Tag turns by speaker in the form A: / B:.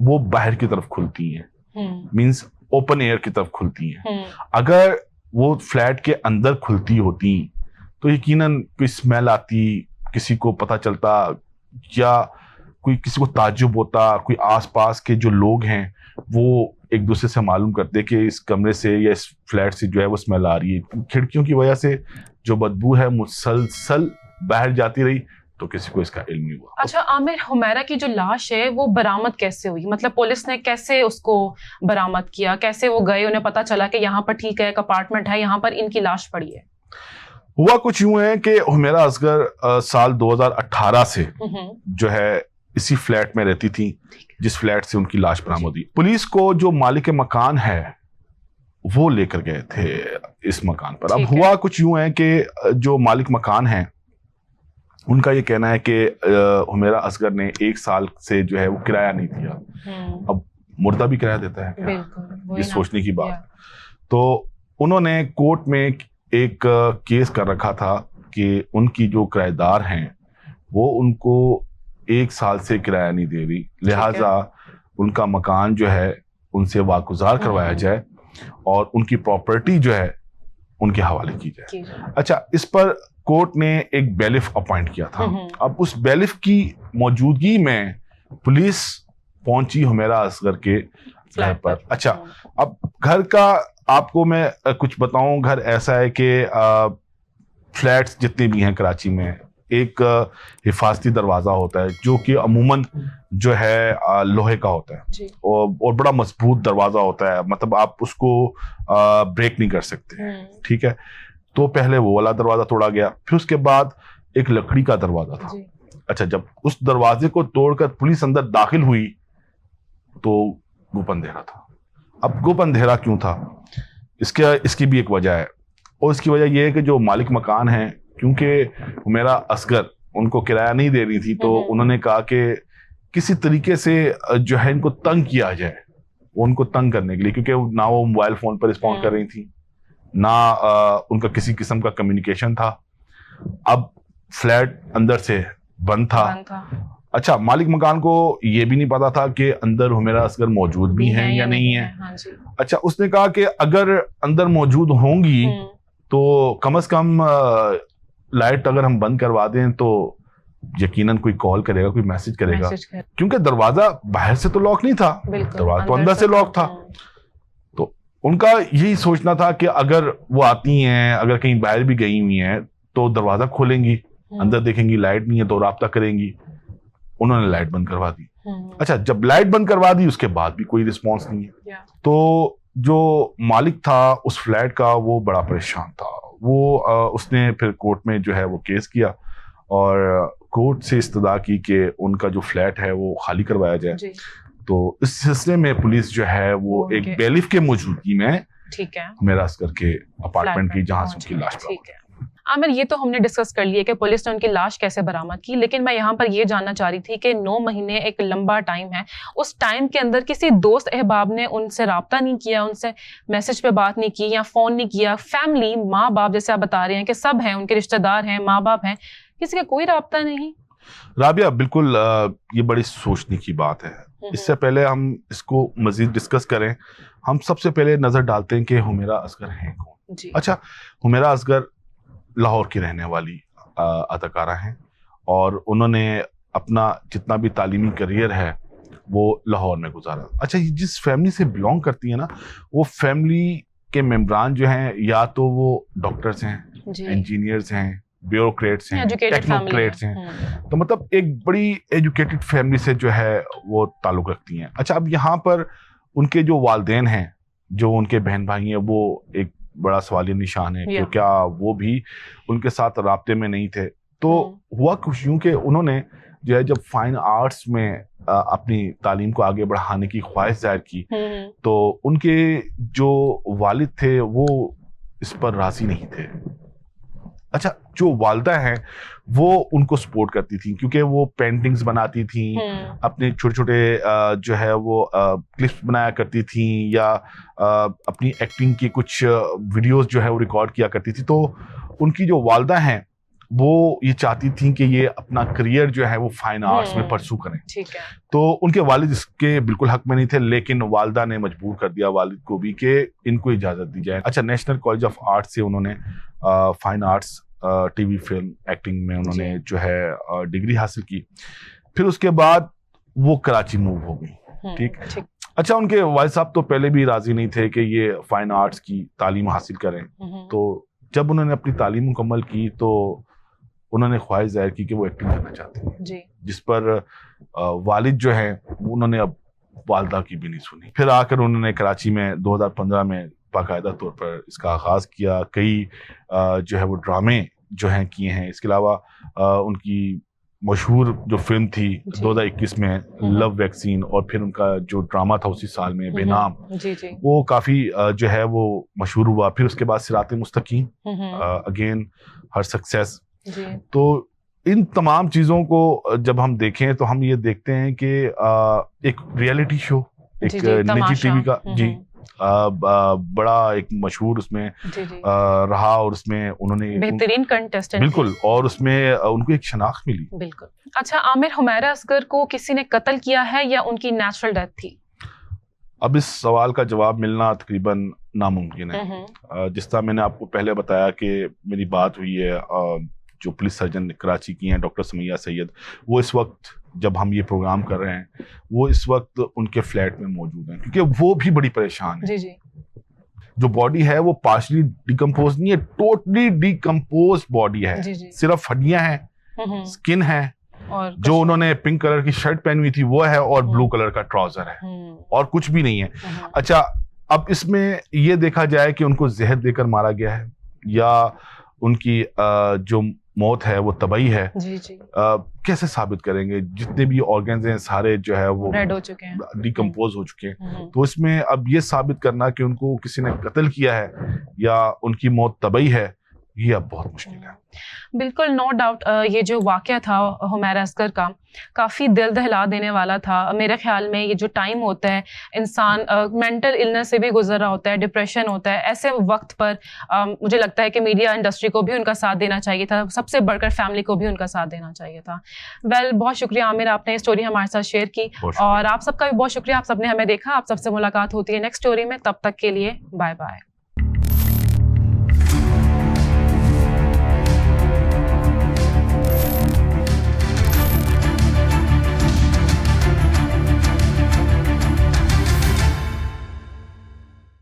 A: وہ باہر کی طرف کھلتی ہیں, مینس اوپن ایئر کی طرف کھلتی ہیں. اگر وہ فلیٹ کے اندر کھلتی ہوتی تو یقیناً کوئی اسمیل آتی, کسی کو پتہ چلتا, یا کوئی کسی کو تعجب ہوتا, کوئی آس پاس کے جو لوگ ہیں وہ ایک دوسرے سے معلوم کرتے کہ اس کمرے سے یا اس فلیٹ سے جو ہے وہ اسمیل آ رہی ہے. کھڑکیوں کی وجہ سے جو بدبو ہے مسلسل باہر جاتی رہی تو کسی کو اس کا علم نہیں ہوا.
B: اچھا عامر, حمیرہ کی جو لاش ہے وہ برآمد کیسے ہوئی؟ مطلب پولیس نے کیسے اس کو برآمد کیا, کیسے وہ گئے, انہیں پتا چلا کہ یہاں پر ٹھیک ہے ایک اپارٹمنٹ ہے, یہاں پر ان کی لاش پڑی ہے؟
A: ہوا کچھ یوں ہے کہ حمیرہ اصغر سال 2018 سے جو ہے اسی فلیٹ میں رہتی تھی جس فلیٹ سے ان کی لاش برآمد ہوئی. پولیس کو جو مالک مکان ہے وہ لے کر گئے تھے اس مکان پر. اب ہوا کچھ یوں ہے کہ جو مالک مکان ہیں ان کا یہ کہنا ہے کہ حمیرہ اصغر نے 1 سال سے جو ہے وہ کرایہ نہیں دیا. اب مردہ بھی کرایہ دیتا ہے کیا؟ یہ سوچنے کی بات. تو انہوں نے کورٹ میں ایک کیس کر رکھا تھا کہ ان کی جو کرایہ دار ہیں وہ ان کو 1 سال سے کرایہ نہیں دے رہی, لہٰذا ان کا مکان جو ہے ان سے واگزار کروایا جائے اور ان کی پراپرٹی جو ہے ان کے حوالے کی جائے. اچھا, اس پر کورٹ نے ایک بیلف اپوائنٹ کیا تھا. اب اس بیلف کی موجودگی میں پولیس پہنچی حمیرہ اصغر کے گھر پر. اچھا, اب گھر کا آپ کو میں کچھ بتاؤں. گھر ایسا ہے کہ فلیٹس جتنے بھی ہیں کراچی میں ایک حفاظتی دروازہ ہوتا ہے جو کہ عموماً جو ہے لوہے کا ہوتا ہے اور بڑا مضبوط دروازہ ہوتا ہے, مطلب آپ اس کو بریک نہیں کر سکتے. ٹھیک ہے, تو پہلے وہ والا دروازہ توڑا گیا, پھر اس کے بعد ایک لکڑی کا دروازہ تھا. اچھا, جب اس دروازے کو توڑ کر پولیس اندر داخل ہوئی تو گپ اندھیرا تھا. اب گپ اندھیرا کیوں تھا؟ اس کی بھی ایک وجہ ہے, اور اس کی وجہ یہ ہے کہ جو مالک مکان ہیں, کیونکہ حمیرہ اصغر ان کو کرایہ نہیں دے رہی تھی تو انہوں نے کہا کہ کسی طریقے سے جو ہے ان کو تنگ کیا جائے. وہ ان کو تنگ کرنے کے لیے, کیونکہ نہ وہ موبائل فون پر رسپونڈ کر رہی تھی, نہ ان کا کسی قسم کا کمیونیکیشن تھا. اب فلیٹ اندر سے بند تھا. اچھا, مالک مکان کو یہ بھی نہیں پتا تھا کہ اندر حمیرہ اصغر موجود بھی ہیں یا نہیں ہیں. اچھا, اس نے کہا کہ اگر اندر موجود ہوں گی تو کم از کم لائٹ اگر ہم بند کروا دیں تو یقیناً کوئی کال کرے گا, کوئی میسج کرے گا, کیونکہ دروازہ باہر سے تو لاک نہیں تھا, دروازہ تو اندر سے لاک تھا. تو ان کا یہی سوچنا تھا کہ اگر وہ آتی ہیں, اگر کہیں باہر بھی گئی ہوئی ہیں تو دروازہ کھولیں گی, اندر دیکھیں گی لائٹ نہیں ہے تو رابطہ کریں گی. انہوں نے لائٹ بند کروا دی. اچھا, جب لائٹ بند کروا دی اس کے بعد بھی کوئی رسپانس نہیں ہے. تو جو مالک تھا اس فلیٹ کا وہ بڑا پریشان تھا. وہ اس نے پھر کورٹ میں جو ہے وہ کیس کیا اور کورٹ سے استدعا کی کہ ان کا جو فلیٹ ہے وہ خالی کروایا جائے. تو اس سلسلے میں پولیس جو ہے وہ ایک بیلف کے موجودگی میں حمیرہ اصغر کے اپارٹمنٹ کی جہاں سے ان کی لاش برآمد.
B: عامر, یہ تو ہم نے ڈسکس کر لیے کہ پولیس نے ان کی لاش کیسے برآمد کی, لیکن میں یہاں پر یہ جاننا چاہ رہی تھی کہ 9 مہینے ایک لمبا ٹائم ہے, اس ٹائم کے اندر کسی دوست احباب نے ان سے رابطہ نہیں کیا, ان سے میسج پہ بات نہیں کی یا فون نہیں کیا؟ فیملی, ماں باپ, جیسے آپ بتا رہے ہیں کہ سب ہیں, ان کے رشتہ دار ہیں, ماں باپ ہیں, کسی کا کوئی رابطہ نہیں؟
A: رابعہ, بالکل یہ بڑی سوچنے کی بات ہے. اس سے پہلے ہم اس کو مزید ڈسکس کریں, ہم سب سے پہلے نظر ڈالتے ہیں کہ حمیرہ اصغر ہیں کون. اچھا, حمیرہ اصغر لاہور کی رہنے والی اداکارہ ہیں اور انہوں نے اپنا جتنا بھی تعلیمی کریئر ہے وہ لاہور میں گزارا. اچھا, جس فیملی سے بلانگ کرتی ہے نا, وہ فیملی کے ممبران جو ہیں یا تو وہ ڈاکٹرز ہیں, انجینئرز ہیں, بیوروکریٹس ہیں, ٹیکنوکریٹس ہیں, تو مطلب ایک بڑی ایجوکیٹڈ فیملی سے جو ہے وہ تعلق رکھتی ہیں. اچھا, اب یہاں پر ان کے جو والدین ہیں, جو ان کے بہن بھائی ہیں, وہ ایک بڑا سوالیہ نشان ہے کہ کیا وہ بھی ان کے ساتھ رابطے میں نہیں تھے. تو ہوا کچھ یوں کہ انہوں نے جو ہے جب فائن آرٹس میں اپنی تعلیم کو آگے بڑھانے کی خواہش ظاہر کی تو ان کے جو والد تھے وہ اس پر راضی نہیں تھے. اچھا, جو والدہ ہیں وہ ان کو سپورٹ کرتی تھیں کیونکہ وہ پینٹنگز بناتی تھیں, اپنے چھوٹے چھوٹے جو ہے وہ کلپس بنایا کرتی تھیں یا اپنی ایکٹنگ کی کچھ ویڈیوز جو ہے وہ ریکارڈ کیا کرتی تھی. تو ان کی جو والدہ ہیں وہ یہ چاہتی تھیں کہ یہ اپنا کریئر جو ہے وہ فائن آرٹس میں پرسو کریں.
B: ٹھیک ہے.
A: تو ان کے والد اس کے بالکل حق میں نہیں تھے, لیکن والدہ نے مجبور کر دیا والد کو بھی کہ ان کو اجازت دی جائے. اچھا, نیشنل کالج آف آرٹس سے انہوں نے fine arts TV film acting میں انہوں نے جو ہے ڈگری حاصل کی. پھر اس کے بعد وہ کراچی موو ہو گئی. ٹھیک. اچھا, ان کے والد صاحب تو پہلے بھی راضی نہیں تھے کہ یہ فائن آرٹس کی تعلیم حاصل کریں. تو جب انہوں نے اپنی تعلیم مکمل کی تو انہوں نے خواہش ظاہر کی کہ وہ ایکٹنگ کرنا چاہتے ہیں
B: جی.
A: جس پر والد جو ہیں انہوں نے اب والدہ کی بھی نہیں سنی. پھر آ کر انہوں نے کراچی میں 2015 میں باقاعدہ طور پر اس کا آغاز کیا. کئی جو ہے وہ ڈرامے جو ہیں کیے ہیں. اس کے علاوہ ان کی مشہور جو فلم تھی 2021 میں لو ویکسین, اور پھر ان کا جو ڈرامہ تھا اسی سال میں بے نام, وہ کافی جو ہے وہ مشہور ہوا. پھر اس کے بعد صراط مستقیم, اگین ہر سکسیس. تو ان تمام چیزوں کو جب ہم دیکھیں تو ہم یہ دیکھتے ہیں کہ ایک ریئلٹی شو, ایک نجی ٹی وی کا جی بڑا ایک مشہور اس میں رہا, اور اس میں انہوں نے
B: بہترین کنٹیسٹنٹ
A: بالکل, اور اس میں ان کو ایک شناخت ملی.
B: بالکل. اچھا عامر, حمیرہ اصغر کو کسی نے قتل کیا ہے یا ان کی نیچرل ڈیتھ تھی؟
A: اب اس سوال کا جواب ملنا تقریباً ناممکن ہے. جس طرح میں نے آپ کو پہلے بتایا کہ میری بات ہوئی ہے جو پولیس سرجن کراچی کی ہیں ڈاکٹر سمیہ سید, وہ اس وقت جب ہم یہ پروگرام کر رہے ہیں وہ اس وقت ان کے فلیٹ میں موجود ہیں, کیونکہ وہ بھی بڑی پریشان ہے. جو باڈی ہے وہ پارشلی ڈیکمپوز نہیں ہے, ٹوٹلی ڈیکمپوز باڈی ہے. صرف ہڈیاں ہیں, اسکن ہے, جو انہوں نے پنک کلر کی شرٹ پہنی ہوئی تھی وہ ہے, اور بلو کلر کا ٹراؤزر ہے, اور کچھ بھی نہیں ہے. اچھا, اب اس میں یہ دیکھا جائے کہ ان کو زہر دے کر مارا گیا ہے یا ان کی جو موت ہے وہ طبعی ہے. کیسے ثابت کریں گے؟ جتنے بھی آرگنز ہیں سارے جو ہے وہ
B: ریڈ ہو چکے ہیں,
A: ڈیکمپوز ہو چکے ہیں. تو اس میں اب یہ ثابت کرنا کہ ان کو کسی نے قتل کیا ہے یا ان کی موت طبعی ہے, یہ اب بہت مشکل ہے.
B: بالکل, نو ڈاؤٹ. یہ جو واقعہ تھا حمیرہ اصغر کا کافی دل دہلا دینے والا تھا. میرے خیال میں یہ جو ٹائم ہوتا ہے, انسان مینٹل النس سے بھی گزر رہا ہوتا ہے, ڈپریشن ہوتا ہے, ایسے وقت پر مجھے لگتا ہے کہ میڈیا انڈسٹری کو بھی ان کا ساتھ دینا چاہیے تھا, سب سے بڑھ کر فیملی کو بھی ان کا ساتھ دینا چاہیے تھا. بہت شکریہ عامر, آپ نے اسٹوری ہمارے ساتھ شیئر کی, اور آپ سب کا بھی بہت شکریہ, آپ سب نے ہمیں دیکھا. آپ سب سے ملاقات ہوتی ہے نیکسٹ اسٹوری میں, تب تک کے لیے بائے بائے.